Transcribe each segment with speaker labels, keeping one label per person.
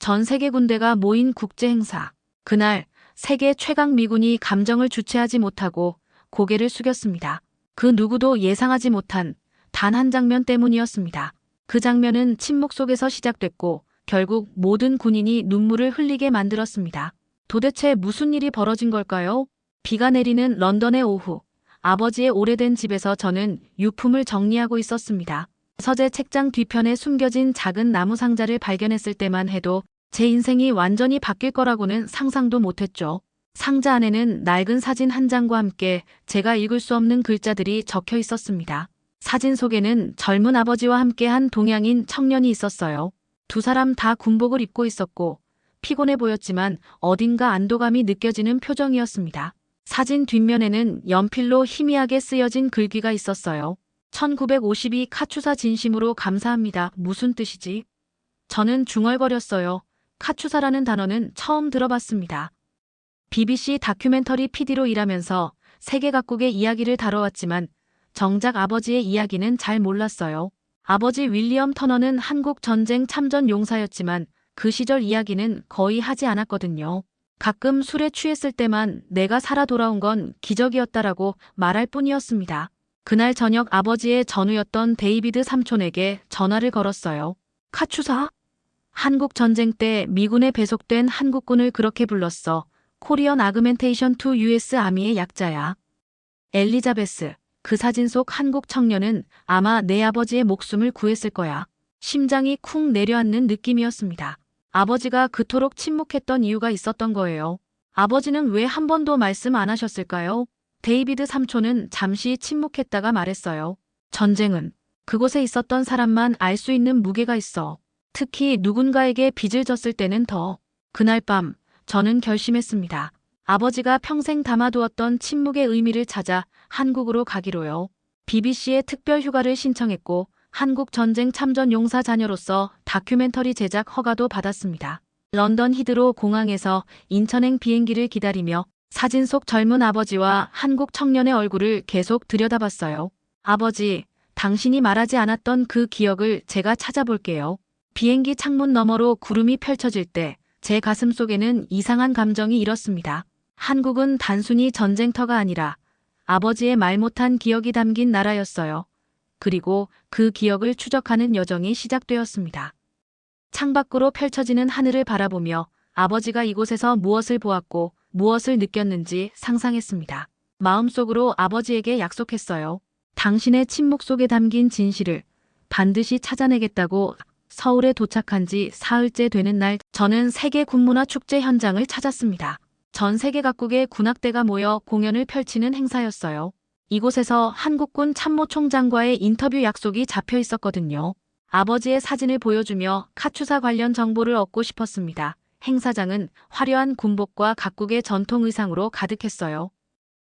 Speaker 1: 전 세계 군대가 모인 국제 행사. 그날 세계 최강 미군이 감정을 주체하지 못하고 고개를 숙였습니다. 그 누구도 예상하지 못한 단 한 장면 때문이었습니다. 그 장면은 침묵 속에서 시작됐고 결국 모든 군인이 눈물을 흘리게 만들었습니다. 도대체 무슨 일이 벌어진 걸까요? 비가 내리는 런던의 오후. 아버지의 오래된 집에서 저는 유품을 정리하고 있었습니다. 서재 책장 뒤편에 숨겨진 작은 나무 상자를 발견했을 때만 해도 제 인생이 완전히 바뀔 거라고는 상상도 못했죠. 상자 안에는 낡은 사진 한 장과 함께 제가 읽을 수 없는 글자들이 적혀 있었습니다. 사진 속에는 젊은 아버지와 함께한 동양인 청년이 있었어요. 두 사람 다 군복을 입고 있었고 피곤해 보였지만 어딘가 안도감이 느껴지는 표정이었습니다. 사진 뒷면에는 연필로 희미하게 쓰여진 글귀가 있었어요. 1952 카투사 진심으로 감사합니다. 무슨 뜻이지? 저는 중얼거렸어요. 카투사라는 단어는 처음 들어봤습니다. BBC 다큐멘터리 PD로 일하면서 세계 각국의 이야기를 다뤄왔지만 정작 아버지의 이야기는 잘 몰랐어요. 아버지 윌리엄 터너는 한국 전쟁 참전 용사였지만 그 시절 이야기는 거의 하지 않았거든요. 가끔 술에 취했을 때만 내가 살아 돌아온 건 기적이었다라고 말할 뿐이었습니다. 그날 저녁 아버지의 전우였던 데이비드 삼촌에게 전화를 걸었어요. 카투사? 한국 전쟁 때 미군에 배속된 한국군을 그렇게 불렀어. 코리언 아그멘테이션 투 US 아미의 약자야. 엘리자베스, 그 사진 속 한국 청년은 아마 내 아버지의 목숨을 구했을 거야. 심장이 쿵 내려앉는 느낌이었습니다. 아버지가 그토록 침묵했던 이유가 있었던 거예요. 아버지는 왜 한 번도 말씀 안 하셨을까요? 데이비드 삼촌은 잠시 침묵했다가 말했어요. 전쟁은 그곳에 있었던 사람만 알 수 있는 무게가 있어. 특히 누군가에게 빚을 졌을 때는 더. 그날 밤 저는 결심했습니다. 아버지가 평생 담아두었던 침묵의 의미를 찾아 한국으로 가기로요. BBC에 특별 휴가를 신청했고 한국 전쟁 참전 용사 자녀로서 다큐멘터리 제작 허가도 받았습니다. 런던 히드로 공항에서 인천행 비행기를 기다리며 사진 속 젊은 아버지와 한국 청년의 얼굴을 계속 들여다봤어요. 아버지, 당신이 말하지 않았던 그 기억을 제가 찾아볼게요. 비행기 창문 너머로 구름이 펼쳐질 때 제 가슴 속에는 이상한 감정이 일었습니다. 한국은 단순히 전쟁터가 아니라 아버지의 말 못한 기억이 담긴 나라였어요. 그리고 그 기억을 추적하는 여정이 시작되었습니다. 창밖으로 펼쳐지는 하늘을 바라보며 아버지가 이곳에서 무엇을 보았고 무엇을 느꼈는지 상상했습니다. 마음속으로 아버지에게 약속했어요. 당신의 침묵 속에 담긴 진실을 반드시 찾아내겠다고. 서울에 도착한 지 사흘째 되는 날 저는 세계 군문화 축제 현장을 찾았습니다. 전 세계 각국의 군악대가 모여 공연을 펼치는 행사였어요. 이곳에서 한국군 참모총장과의 인터뷰 약속이 잡혀 있었거든요. 아버지의 사진을 보여주며 카투사 관련 정보를 얻고 싶었습니다. 행사장은 화려한 군복과 각국의 전통 의상으로 가득했어요.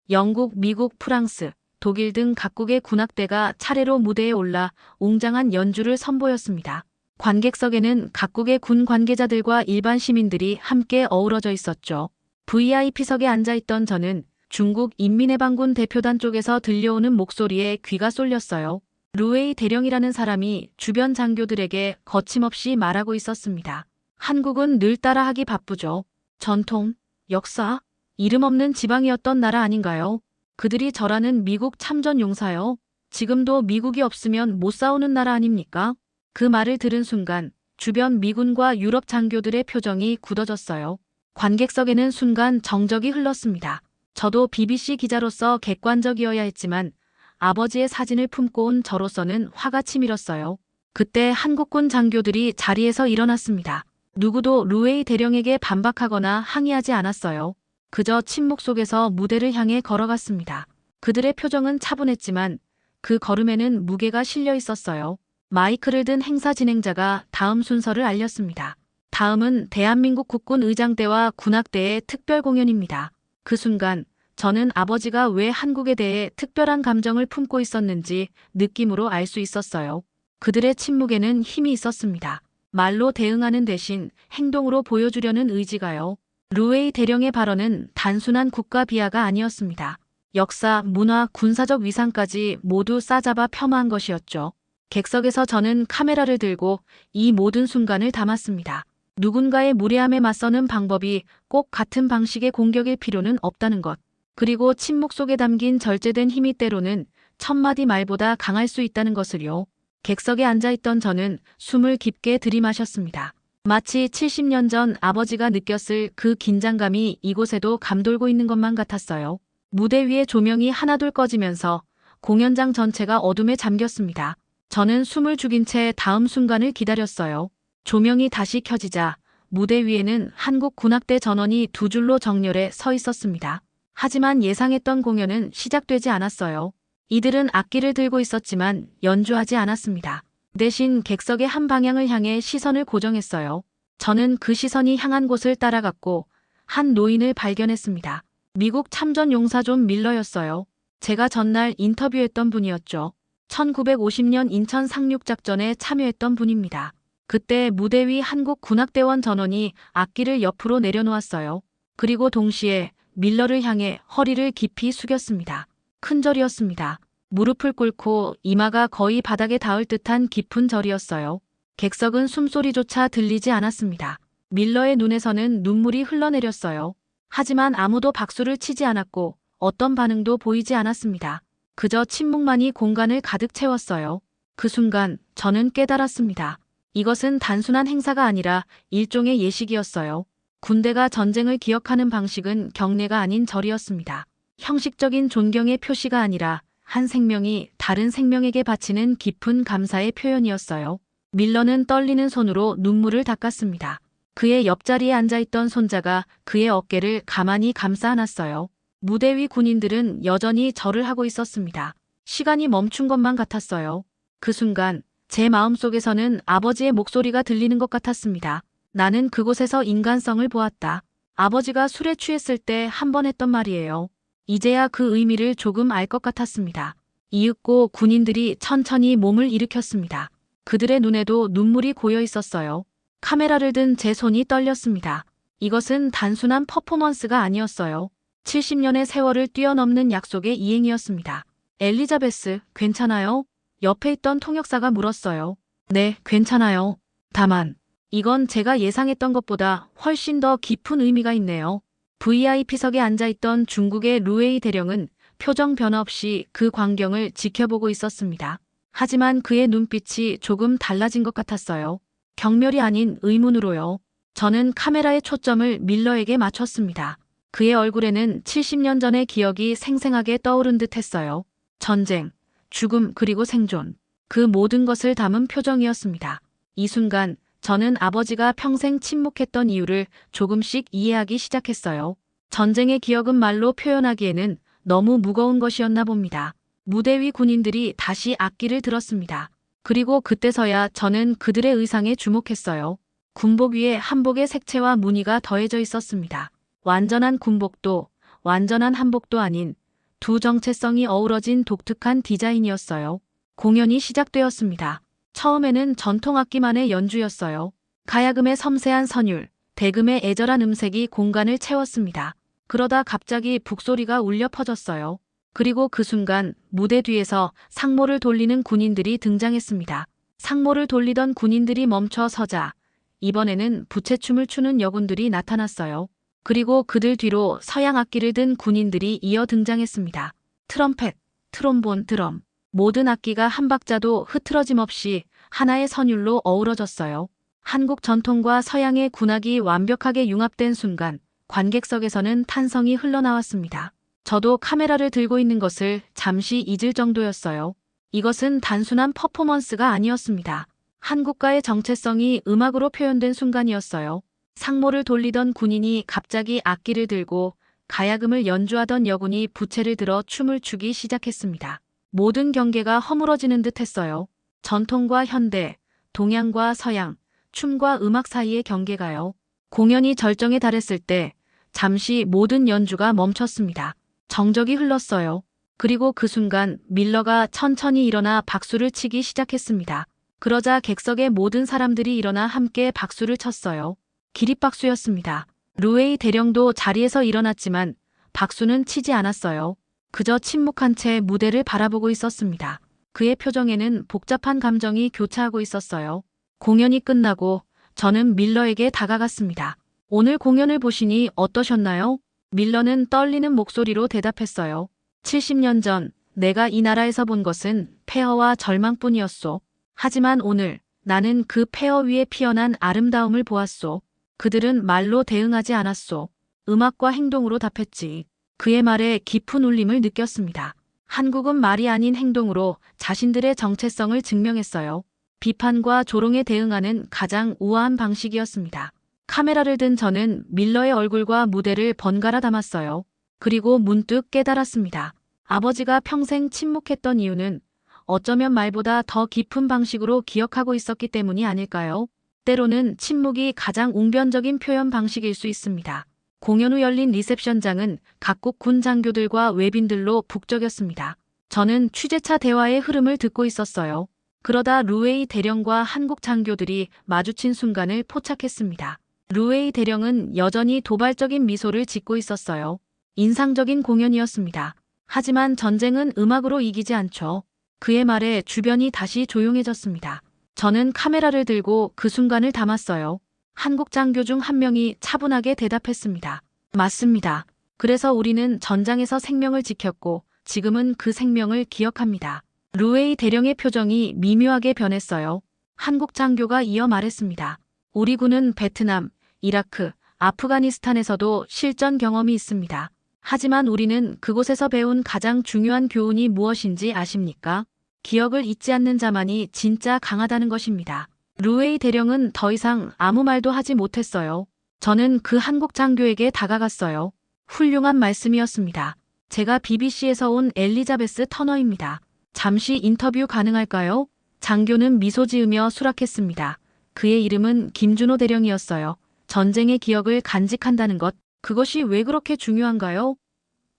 Speaker 1: 영국, 미국, 프랑스, 독일 등 각국의 군악대가 차례로 무대에 올라 웅장한 연주를 선보였습니다. 관객석에는 각국의 군 관계자들과 일반 시민들이 함께 어우러져 있었죠. VIP석에 앉아있던 저는 중국 인민해방군 대표단 쪽에서 들려오는 목소리에 귀가 쏠렸어요. 루웨이 대령이라는 사람이 주변 장교들에게 거침없이 말하고 있었습니다. 한국은 늘 따라하기 바쁘죠. 전통, 역사, 이름 없는 지방이었던 나라 아닌가요? 그들이 저라는 미국 참전 용사요. 지금도 미국이 없으면 못 싸우는 나라 아닙니까? 그 말을 들은 순간 주변 미군과 유럽 장교들의 표정이 굳어졌어요. 관객석에는 순간 정적이 흘렀습니다. 저도 BBC 기자로서 객관적이어야 했지만 아버지의 사진을 품고 온 저로서는 화가 치밀었어요. 그때 한국군 장교들이 자리에서 일어났습니다. 누구도 루웨이 대령에게 반박하거나 항의하지 않았어요. 그저 침묵 속에서 무대를 향해 걸어갔습니다. 그들의 표정은 차분했지만 그 걸음에는 무게가 실려 있었어요. 마이크를 든 행사 진행자가 다음 순서를 알렸습니다. 다음은 대한민국 국군 의장대와 군악대의 특별 공연입니다. 그 순간 저는 아버지가 왜 한국에 대해 특별한 감정을 품고 있었는지 느낌으로 알 수 있었어요. 그들의 침묵에는 힘이 있었습니다. 말로 대응하는 대신 행동으로 보여주려는 의지가요. 루웨이 대령의 발언은 단순한 국가 비하가 아니었습니다. 역사, 문화, 군사적 위상까지 모두 싸잡아 폄하한 것이었죠. 객석에서 저는 카메라를 들고 이 모든 순간을 담았습니다. 누군가의 무례함에 맞서는 방법이 꼭 같은 방식의 공격일 필요는 없다는 것. 그리고 침묵 속에 담긴 절제된 힘이 때로는 천마디 말보다 강할 수 있다는 것을요. 객석에 앉아있던 저는 숨을 깊게 들이마셨습니다. 마치 70년 전 아버지가 느꼈을 그 긴장감이 이곳에도 감돌고 있는 것만 같았어요. 무대 위의 조명이 하나둘 꺼지면서 공연장 전체가 어둠에 잠겼습니다. 저는 숨을 죽인 채 다음 순간을 기다렸어요. 조명이 다시 켜지자 무대 위에는 한국 군악대 전원이 두 줄로 정렬해 서 있었습니다. 하지만 예상했던 공연은 시작되지 않았어요. 이들은 악기를 들고 있었지만 연주하지 않았습니다. 대신 객석의 한 방향을 향해 시선을 고정했어요. 저는 그 시선이 향한 곳을 따라갔고 한 노인을 발견했습니다. 미국 참전 용사 존 밀러였어요. 제가 전날 인터뷰했던 분이었죠. 1950년 인천 상륙작전에 참여했던 분입니다. 그때 무대 위 한국 군악대원 전원이 악기를 옆으로 내려놓았어요. 그리고 동시에 밀러를 향해 허리를 깊이 숙였습니다. 큰 절이었습니다. 무릎을 꿇고 이마가 거의 바닥에 닿을 듯한 깊은 절이었어요. 객석은 숨소리조차 들리지 않았습니다. 밀러의 눈에서는 눈물이 흘러내렸어요. 하지만 아무도 박수를 치지 않았고 어떤 반응도 보이지 않았습니다. 그저 침묵만이 공간을 가득 채웠어요. 그 순간 저는 깨달았습니다. 이것은 단순한 행사가 아니라 일종의 예식이었어요. 군대가 전쟁을 기억하는 방식은 경례가 아닌 절이었습니다. 형식적인 존경의 표시가 아니라 한 생명이 다른 생명에게 바치는 깊은 감사의 표현이었어요. 밀러는 떨리는 손으로 눈물을 닦았습니다. 그의 옆자리에 앉아있던 손자가 그의 어깨를 가만히 감싸 안았어요. 무대 위 군인들은 여전히 절을 하고 있었습니다. 시간이 멈춘 것만 같았어요. 그 순간 제 마음속에서는 아버지의 목소리가 들리는 것 같았습니다. 나는 그곳에서 인간성을 보았다. 아버지가 술에 취했을 때 한 번 했던 말이에요. 이제야 그 의미를 조금 알 것 같았습니다. 이윽고 군인들이 천천히 몸을 일으켰습니다. 그들의 눈에도 눈물이 고여 있었어요. 카메라를 든 제 손이 떨렸습니다. 이것은 단순한 퍼포먼스가 아니었어요. 70년의 세월을 뛰어넘는 약속의 이행이었습니다. 엘리자베스, 괜찮아요? 옆에 있던 통역사가 물었어요. 네, 괜찮아요. 다만, 이건 제가 예상했던 것보다 훨씬 더 깊은 의미가 있네요. VIP석에 앉아있던 중국의 루웨이 대령은 표정 변화 없이 그 광경을 지켜보고 있었습니다. 하지만 그의 눈빛이 조금 달라진 것 같았어요. 경멸이 아닌 의문으로요. 저는 카메라의 초점을 밀러에게 맞췄습니다. 그의 얼굴에는 70년 전의 기억이 생생하게 떠오른 듯 했어요. 전쟁, 죽음 그리고 생존. 그 모든 것을 담은 표정이었습니다. 이 순간 저는 아버지가 평생 침묵했던 이유를 조금씩 이해하기 시작했어요. 전쟁의 기억은 말로 표현하기에는 너무 무거운 것이었나 봅니다. 무대 위 군인들이 다시 악기를 들었습니다. 그리고 그때서야 저는 그들의 의상에 주목했어요. 군복 위에 한복의 색채와 무늬가 더해져 있었습니다. 완전한 군복도 완전한 한복도 아닌 두 정체성이 어우러진 독특한 디자인이었어요. 공연이 시작되었습니다. 처음에는 전통악기만의 연주였어요. 가야금의 섬세한 선율, 대금의 애절한 음색이 공간을 채웠습니다. 그러다 갑자기 북소리가 울려 퍼졌어요. 그리고 그 순간 무대 뒤에서 상모를 돌리는 군인들이 등장했습니다. 상모를 돌리던 군인들이 멈춰 서자 이번에는 부채춤을 추는 여군들이 나타났어요. 그리고 그들 뒤로 서양 악기를 든 군인들이 이어 등장했습니다. 트럼펫, 트롬본, 드럼. 모든 악기가 한 박자도 흐트러짐 없이 하나의 선율로 어우러졌어요. 한국 전통과 서양의 군악이 완벽하게 융합된 순간 관객석에서는 탄성이 흘러나왔습니다. 저도 카메라를 들고 있는 것을 잠시 잊을 정도였어요. 이것은 단순한 퍼포먼스가 아니었습니다. 한국가의 정체성이 음악으로 표현된 순간이었어요. 상모를 돌리던 군인이 갑자기 악기를 들고 가야금을 연주하던 여군이 부채를 들어 춤을 추기 시작했습니다. 모든 경계가 허물어지는 듯 했어요. 전통과 현대, 동양과 서양, 춤과 음악 사이의 경계가요. 공연이 절정에 달했을 때 잠시 모든 연주가 멈췄습니다. 정적이 흘렀어요. 그리고 그 순간 밀러가 천천히 일어나 박수를 치기 시작했습니다. 그러자 객석의 모든 사람들이 일어나 함께 박수를 쳤어요. 기립박수였습니다. 루웨이 대령도 자리에서 일어났지만 박수는 치지 않았어요. 그저 침묵한 채 무대를 바라보고 있었습니다. 그의 표정에는 복잡한 감정이 교차하고 있었어요. 공연이 끝나고 저는 밀러에게 다가갔습니다. 오늘 공연을 보시니 어떠셨나요? 밀러는 떨리는 목소리로 대답했어요. 70년 전 내가 이 나라에서 본 것은 폐허와 절망뿐이었소. 하지만 오늘 나는 그 폐허 위에 피어난 아름다움을 보았소. 그들은 말로 대응하지 않았소. 음악과 행동으로 답했지. 그의 말에 깊은 울림을 느꼈습니다. 한국은 말이 아닌 행동으로 자신들의 정체성을 증명했어요. 비판과 조롱에 대응하는 가장 우아한 방식이었습니다. 카메라를 든 저는 밀러의 얼굴과 무대를 번갈아 담았어요. 그리고 문득 깨달았습니다. 아버지가 평생 침묵했던 이유는 어쩌면 말보다 더 깊은 방식으로 기억하고 있었기 때문이 아닐까요? 때로는 침묵이 가장 웅변적인 표현 방식일 수 있습니다. 공연 후 열린 리셉션장은 각국 군 장교들과 외빈들로 북적였습니다. 저는 취재차 대화의 흐름을 듣고 있었어요. 그러다 루웨이 대령과 한국 장교들이 마주친 순간을 포착했습니다. 루웨이 대령은 여전히 도발적인 미소를 짓고 있었어요. 인상적인 공연이었습니다. 하지만 전쟁은 음악으로 이기지 않죠. 그의 말에 주변이 다시 조용해졌습니다. 저는 카메라를 들고 그 순간을 담았어요. 한국 장교 중 한 명이 차분하게 대답했습니다. 맞습니다. 그래서 우리는 전장에서 생명을 지켰고 지금은 그 생명을 기억합니다. 루웨이 대령의 표정이 미묘하게 변했어요. 한국 장교가 이어 말했습니다. 우리 군은 베트남, 이라크, 아프가니스탄에서도 실전 경험이 있습니다. 하지만 우리는 그곳에서 배운 가장 중요한 교훈이 무엇인지 아십니까? 기억을 잊지 않는 자만이 진짜 강하다는 것입니다. 루웨이 대령은 더 이상 아무 말도 하지 못했어요. 저는 그 한국 장교에게 다가갔어요. 훌륭한 말씀이었습니다. 제가 BBC에서 온 엘리자베스 터너입니다. 잠시 인터뷰 가능할까요? 장교는 미소 지으며 수락했습니다. 그의 이름은 김준호 대령이었어요. 전쟁의 기억을 간직한다는 것, 그것이 왜 그렇게 중요한가요?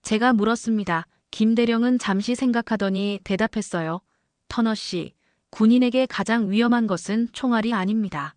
Speaker 1: 제가 물었습니다. 김 대령은 잠시 생각하더니 대답했어요. 터너 씨, 군인에게 가장 위험한 것은 총알이 아닙니다.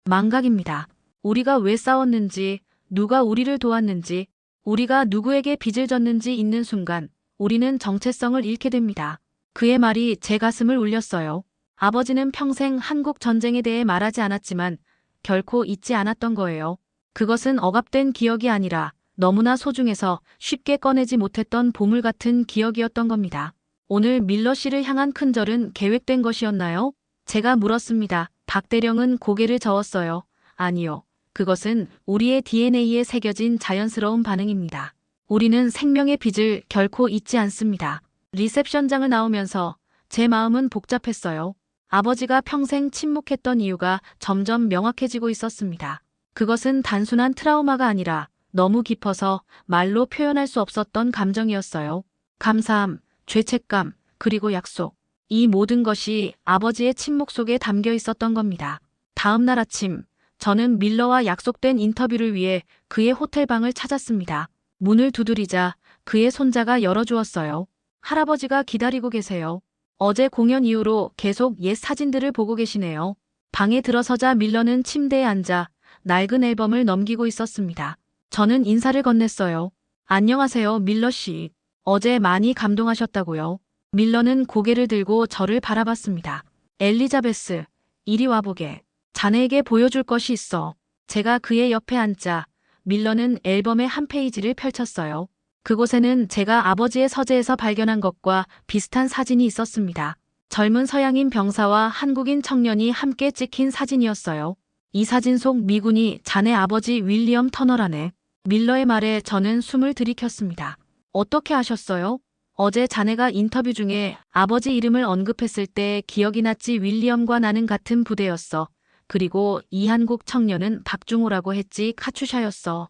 Speaker 1: 망각입니다. 우리가 왜 싸웠는지, 누가 우리를 도왔는지, 우리가 누구에게 빚을 졌는지 잊는 순간 우리는 정체성을 잃게 됩니다. 그의 말이 제 가슴을 울렸어요. 아버지는 평생 한국 전쟁에 대해 말하지 않았지만 결코 잊지 않았던 거예요. 그것은 억압된 기억이 아니라 너무나 소중해서 쉽게 꺼내지 못했던 보물 같은 기억이었던 겁니다. 오늘 밀러 씨를 향한 큰절은 계획된 것이었나요? 제가 물었습니다. 박 대령은 고개를 저었어요. 아니요. 그것은 우리의 DNA에 새겨진 자연스러운 반응입니다. 우리는 생명의 빚을 결코 잊지 않습니다. 리셉션장을 나오면서 제 마음은 복잡했어요. 아버지가 평생 침묵했던 이유가 점점 명확해지고 있었습니다. 그것은 단순한 트라우마가 아니라 너무 깊어서 말로 표현할 수 없었던 감정이었어요. 감사함, 죄책감, 그리고 약속. 이 모든 것이 아버지의 침묵 속에 담겨 있었던 겁니다. 다음 날 아침, 저는 밀러와 약속된 인터뷰를 위해 그의 호텔방을 찾았습니다. 문을 두드리자 그의 손자가 열어주었어요. 할아버지가 기다리고 계세요. 어제 공연 이후로 계속 옛 사진들을 보고 계시네요. 방에 들어서자 밀러는 침대에 앉아 낡은 앨범을 넘기고 있었습니다. 저는 인사를 건넸어요. 안녕하세요, 밀러 씨. 어제 많이 감동하셨다고요. 밀러는 고개를 들고 저를 바라봤습니다. 엘리자베스, 이리 와보게. 자네에게 보여줄 것이 있어. 제가 그의 옆에 앉자 밀러는 앨범의 한 페이지를 펼쳤어요. 그곳에는 제가 아버지의 서재에서 발견한 것과 비슷한 사진이 있었습니다. 젊은 서양인 병사와 한국인 청년이 함께 찍힌 사진이었어요. 이 사진 속 미군이 자네 아버지 윌리엄 터너라네. 밀러의 말에 저는 숨을 들이켰습니다. 어떻게 아셨어요? 어제 자네가 인터뷰 중에 아버지 이름을 언급했을 때 기억이 났지. 윌리엄과 나는 같은 부대였어. 그리고 이 한국 청년은 박중호라고 했지. 카츄샤였어.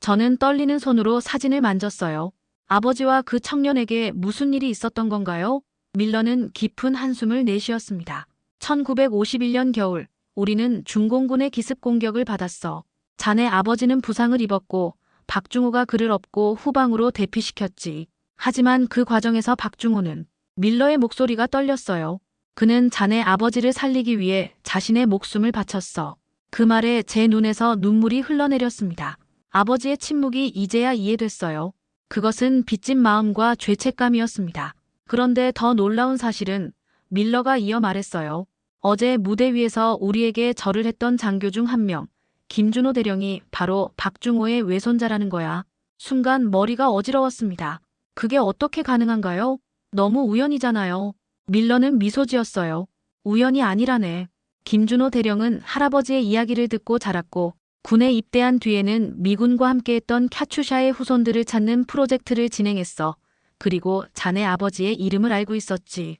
Speaker 1: 저는 떨리는 손으로 사진을 만졌어요. 아버지와 그 청년에게 무슨 일이 있었던 건가요? 밀러는 깊은 한숨을 내쉬었습니다. 1951년 겨울, 우리는 중공군의 기습 공격을 받았어. 자네 아버지는 부상을 입었고 박중호가 그를 업고 후방으로 대피시켰지. 하지만 그 과정에서 박중호는 밀러의 목소리가 떨렸어요. 그는 자네 아버지를 살리기 위해 자신의 목숨을 바쳤어. 그 말에 제 눈에서 눈물이 흘러내렸습니다. 아버지의 침묵이 이제야 이해됐어요. 그것은 빚진 마음과 죄책감이었습니다. 그런데 더 놀라운 사실은 밀러가 이어 말했어요. 어제 무대 위에서 우리에게 절을 했던 장교 중 한 명, 김준호 대령이 바로 박중호의 외손자라는 거야. 순간 머리가 어지러웠습니다. 그게 어떻게 가능한가요? 너무 우연이잖아요. 밀러는 미소 지었어요. 우연이 아니라네. 김준호 대령은 할아버지의 이야기를 듣고 자랐고 군에 입대한 뒤에는 미군과 함께했던 캬추샤의 후손들을 찾는 프로젝트를 진행했어. 그리고 자네 아버지의 이름을 알고 있었지.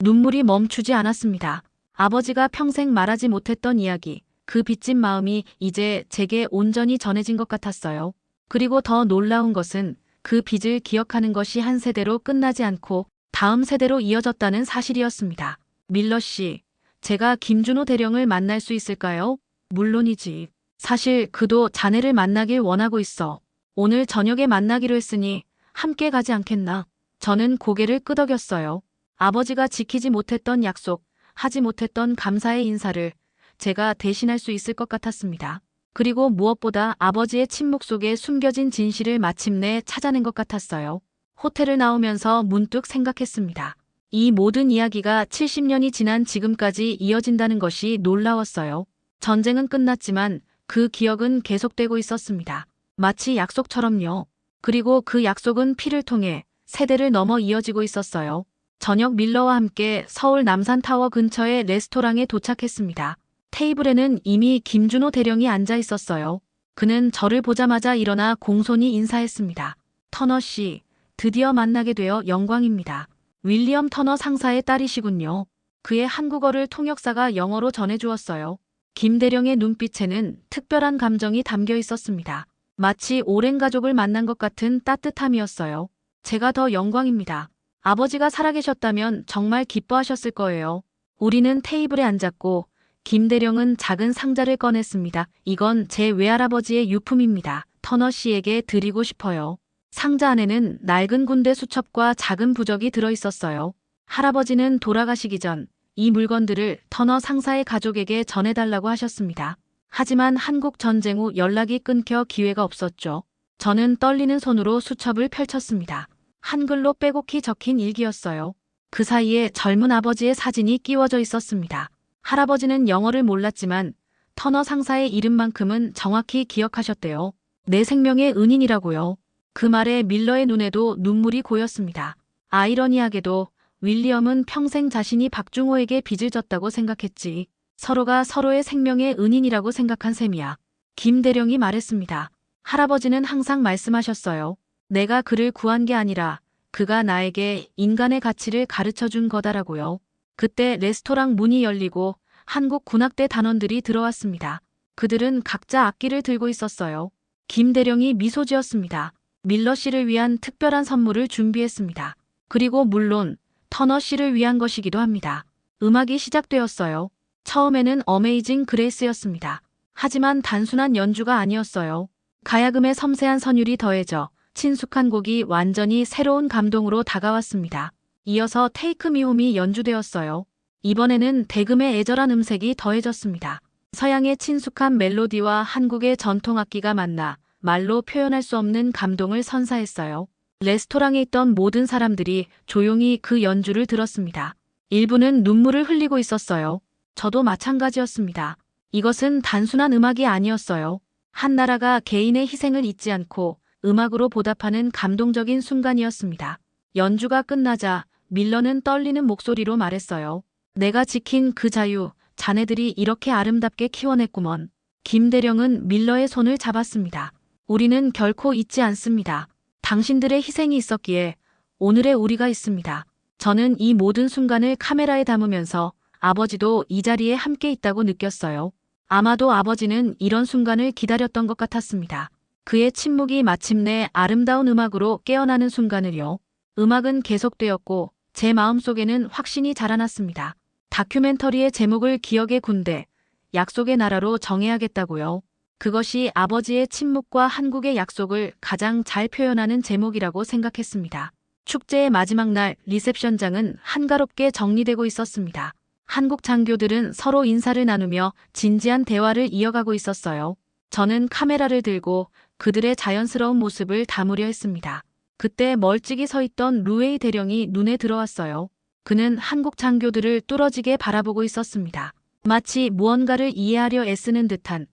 Speaker 1: 눈물이 멈추지 않았습니다. 아버지가 평생 말하지 못했던 이야기, 그 빚진 마음이 이제 제게 온전히 전해진 것 같았어요. 그리고 더 놀라운 것은 그 빚을 기억하는 것이 한 세대로 끝나지 않고 다음 세대로 이어졌다는 사실이었습니다. 밀러 씨, 제가 김준호 대령을 만날 수 있을까요? 물론이지. 사실 그도 자네를 만나길 원하고 있어. 오늘 저녁에 만나기로 했으니 함께 가지 않겠나? 저는 고개를 끄덕였어요. 아버지가 지키지 못했던 약속, 하지 못했던 감사의 인사를 제가 대신할 수 있을 것 같았습니다. 그리고 무엇보다 아버지의 침묵 속에 숨겨진 진실을 마침내 찾아낸 것 같았어요. 호텔을 나오면서 문득 생각했습니다. 이 모든 이야기가 70년이 지난 지금까지 이어진다는 것이 놀라웠어요. 전쟁은 끝났지만 그 기억은 계속되고 있었습니다. 마치 약속처럼요. 그리고 그 약속은 피를 통해 세대를 넘어 이어지고 있었어요. 저녁 밀러와 함께 서울 남산타워 근처의 레스토랑에 도착했습니다. 테이블에는 이미 김준호 대령이 앉아 있었어요. 그는 저를 보자마자 일어나 공손히 인사했습니다. 터너 씨, 드디어 만나게 되어 영광입니다. 윌리엄 터너 상사의 딸이시군요. 그의 한국어를 통역사가 영어로 전해주었어요. 김 대령의 눈빛에는 특별한 감정이 담겨 있었습니다. 마치 오랜 가족을 만난 것 같은 따뜻함이었어요. 제가 더 영광입니다. 아버지가 살아계셨다면 정말 기뻐하셨을 거예요. 우리는 테이블에 앉았고 김 대령은 작은 상자를 꺼냈습니다. 이건 제 외할아버지의 유품입니다. 터너 씨에게 드리고 싶어요. 상자 안에는 낡은 군대 수첩과 작은 부적이 들어있었어요. 할아버지는 돌아가시기 전 이 물건들을 터너 상사의 가족에게 전해달라고 하셨습니다. 하지만 한국 전쟁 후 연락이 끊겨 기회가 없었죠. 저는 떨리는 손으로 수첩을 펼쳤습니다. 한글로 빼곡히 적힌 일기였어요. 그 사이에 젊은 아버지의 사진이 끼워져 있었습니다. 할아버지는 영어를 몰랐지만 터너 상사의 이름만큼은 정확히 기억하셨대요. 내 생명의 은인이라고요. 그 말에 밀러의 눈에도 눈물이 고였습니다. 아이러니하게도 윌리엄은 평생 자신이 박중호에게 빚을 졌다고 생각했지. 서로가 서로의 생명의 은인이라고 생각한 셈이야. 김 대령이 말했습니다. 할아버지는 항상 말씀하셨어요. 내가 그를 구한 게 아니라 그가 나에게 인간의 가치를 가르쳐 준 거다라고요. 그때 레스토랑 문이 열리고 한국 군악대 단원들이 들어왔습니다. 그들은 각자 악기를 들고 있었어요. 김 대령이 미소 지었습니다. 밀러 씨를 위한 특별한 선물을 준비했습니다. 그리고 물론 터너 씨를 위한 것이기도 합니다. 음악이 시작되었어요. 처음에는 어메이징 그레이스였습니다. 하지만 단순한 연주가 아니었어요. 가야금의 섬세한 선율이 더해져 친숙한 곡이 완전히 새로운 감동으로 다가왔습니다. 이어서 테이크 미 홈이 연주되었어요. 이번에는 대금의 애절한 음색이 더해졌습니다. 서양의 친숙한 멜로디와 한국의 전통악기가 만나 말로 표현할 수 없는 감동을 선사했어요. 레스토랑에 있던 모든 사람들이 조용히 그 연주를 들었습니다. 일부는 눈물을 흘리고 있었어요. 저도 마찬가지였습니다. 이것은 단순한 음악이 아니었어요. 한 나라가 개인의 희생을 잊지 않고 음악으로 보답하는 감동적인 순간이었습니다. 연주가 끝나자 밀러는 떨리는 목소리로 말했어요. 내가 지킨 그 자유, 자네들이 이렇게 아름답게 키워냈구먼. 김 대령은 밀러의 손을 잡았습니다. 우리는 결코 잊지 않습니다. 당신들의 희생이 있었기에 오늘의 우리가 있습니다. 저는 이 모든 순간을 카메라에 담으면서 아버지도 이 자리에 함께 있다고 느꼈어요. 아마도 아버지는 이런 순간을 기다렸던 것 같았습니다. 그의 침묵이 마침내 아름다운 음악으로 깨어나는 순간을요. 음악은 계속되었고 제 마음속에는 확신이 자라났습니다. 다큐멘터리의 제목을 기억의 군대, 약속의 나라로 정해야겠다고요. 그것이 아버지의 침묵과 한국의 약속을 가장 잘 표현하는 제목이라고 생각했습니다. 축제의 마지막 날 리셉션장은 한가롭게 정리되고 있었습니다. 한국 장교들은 서로 인사를 나누며 진지한 대화를 이어가고 있었어요. 저는 카메라를 들고 그들의 자연스러운 모습을 담으려 했습니다. 그때 멀찍이 서 있던 루웨이 대령이 눈에 들어왔어요. 그는 한국 장교들을 뚫어지게 바라보고 있었습니다. 마치 무언가를 이해하려 애쓰는 듯한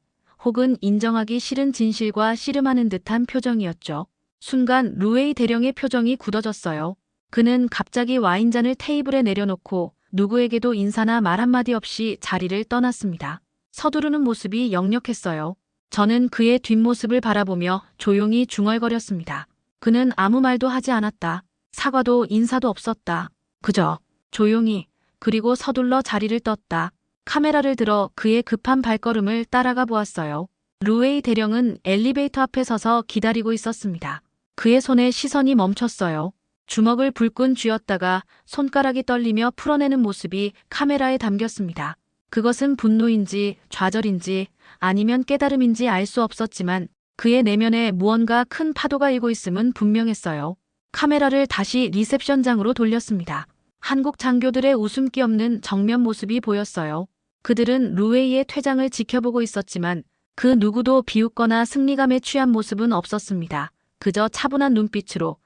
Speaker 1: 혹은 인정하기 싫은 진실과 씨름하는 듯한 표정이었죠. 순간 루웨이 대령의 표정이 굳어졌어요. 그는 갑자기 와인잔을 테이블에 내려놓고 누구에게도 인사나 말 한마디 없이 자리를 떠났습니다. 서두르는 모습이 역력했어요. 저는 그의 뒷모습을 바라보며 조용히 중얼거렸습니다. 그는 아무 말도 하지 않았다. 사과도 인사도 없었다. 그저 조용히, 그리고 서둘러 자리를 떴다. 카메라를 들어 그의 급한 발걸음을 따라가 보았어요. 루웨이 대령은 엘리베이터 앞에 서서 기다리고 있었습니다. 그의 손에 시선이 멈췄어요. 주먹을 불끈 쥐었다가 손가락이 떨리며 풀어내는 모습이 카메라에 담겼습니다. 그것은 분노인지 좌절인지 아니면 깨달음인지 알 수 없었지만 그의 내면에 무언가 큰 파도가 일고 있음은 분명했어요. 카메라를 다시 리셉션장으로 돌렸습니다. 한국 장교들의 웃음기 없는 정면 모습이 보였어요. 그들은 루웨이의 퇴장을 지켜보고 있었지만 그 누구도 비웃거나 승리감에 취한 모습은 없었습니다. 그저 차분한 눈빛으로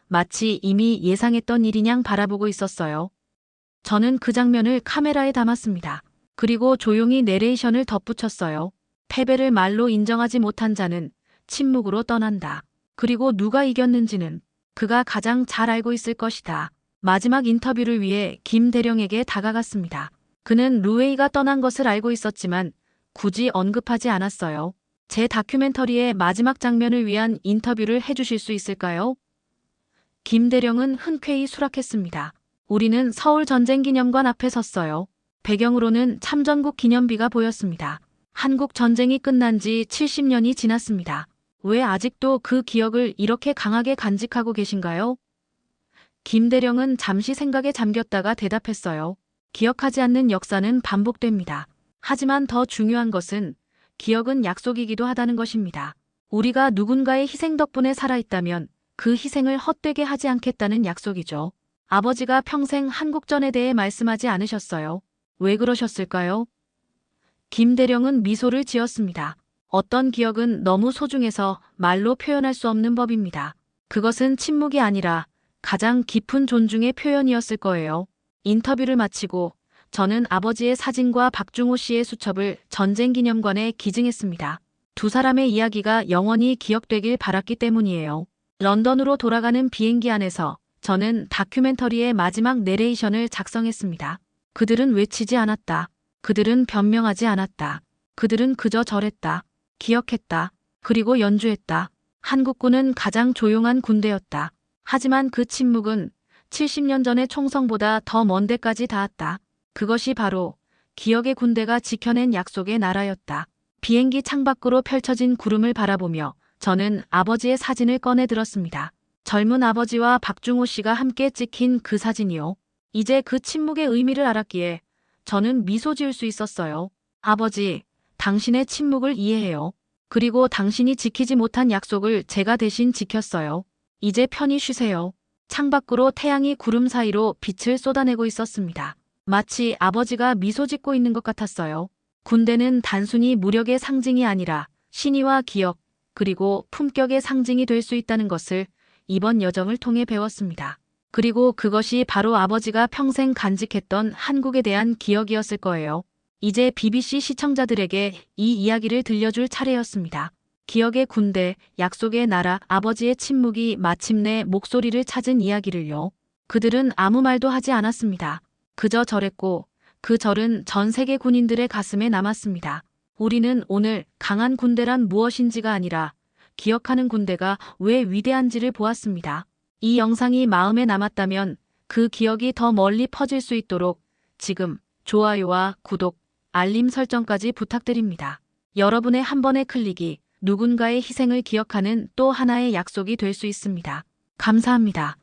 Speaker 1: 마치 이미 예상했던 일이냥 바라보고 있었어요. 저는 그 장면을 카메라에 담았습니다. 그리고 조용히 내레이션을 덧붙였어요. 패배를 말로 인정하지 못한 자는 침묵으로 떠난다. 그리고 누가 이겼는지는 그가 가장 잘 알고 있을 것이다. 마지막 인터뷰를 위해 김 대령에게 다가갔습니다. 그는 루웨이가 떠난 것을 알고 있었지만 굳이 언급하지 않았어요. 제 다큐멘터리의 마지막 장면을 위한 인터뷰를 해주실 수 있을까요? 김 대령은 흔쾌히 수락했습니다. 우리는 서울전쟁기념관 앞에 섰어요. 배경으로는 참전국 기념비가 보였습니다. 한국 전쟁이 끝난 지 70년이 지났습니다. 왜 아직도 그 기억을 이렇게 강하게 간직하고 계신가요? 김 대령은 잠시 생각에 잠겼다가 대답했어요. 기억하지 않는 역사는 반복됩니다. 하지만 더 중요한 것은 기억은 약속이기도 하다는 것입니다. 우리가 누군가의 희생 덕분에 살아있다면 그 희생을 헛되게 하지 않겠다는 약속이죠. 아버지가 평생 한국전에 대해 말씀하지 않으셨어요. 왜 그러셨을까요? 김 대령은 미소를 지었습니다. 어떤 기억은 너무 소중해서 말로 표현할 수 없는 법입니다. 그것은 침묵이 아니라 가장 깊은 존중의 표현이었을 거예요. 인터뷰를 마치고 저는 아버지의 사진과 박중호 씨의 수첩을 전쟁기념관에 기증했습니다. 두 사람의 이야기가 영원히 기억되길 바랐기 때문이에요. 런던으로 돌아가는 비행기 안에서 저는 다큐멘터리의 마지막 내레이션을 작성했습니다. 그들은 외치지 않았다. 그들은 변명하지 않았다. 그들은 그저 절했다. 기억했다. 그리고 연주했다. 한국군은 가장 조용한 군대였다. 하지만 그 침묵은 70년 전의 총성보다 더 먼 데까지 닿았다. 그것이 바로 기억의 군대가 지켜낸 약속의 나라였다. 비행기 창밖으로 펼쳐진 구름을 바라보며 저는 아버지의 사진을 꺼내 들었습니다. 젊은 아버지와 박중호 씨가 함께 찍힌 그 사진이요. 이제 그 침묵의 의미를 알았기에 저는 미소 지을 수 있었어요. 아버지, 당신의 침묵을 이해해요. 그리고 당신이 지키지 못한 약속을 제가 대신 지켰어요. 이제 편히 쉬세요. 창밖으로 태양이 구름 사이로 빛을 쏟아내고 있었습니다. 마치 아버지가 미소 짓고 있는 것 같았어요. 군대는 단순히 무력의 상징이 아니라 신의와 기억, 그리고 품격의 상징이 될 수 있다는 것을 이번 여정을 통해 배웠습니다. 그리고 그것이 바로 아버지가 평생 간직했던 한국에 대한 기억이었을 거예요. 이제 BBC 시청자들에게 이 이야기를 들려줄 차례였습니다. 기억의 군대, 약속의 나라, 아버지의 침묵이 마침내 목소리를 찾은 이야기를요. 그들은 아무 말도 하지 않았습니다. 그저 절했고 그 절은 전 세계 군인들의 가슴에 남았습니다. 우리는 오늘 강한 군대란 무엇인지가 아니라 기억하는 군대가 왜 위대한지를 보았습니다. 이 영상이 마음에 남았다면 그 기억이 더 멀리 퍼질 수 있도록 지금 좋아요와 구독, 알림 설정까지 부탁드립니다. 여러분의 한 번의 클릭이 누군가의 희생을 기억하는 또 하나의 약속이 될 수 있습니다. 감사합니다.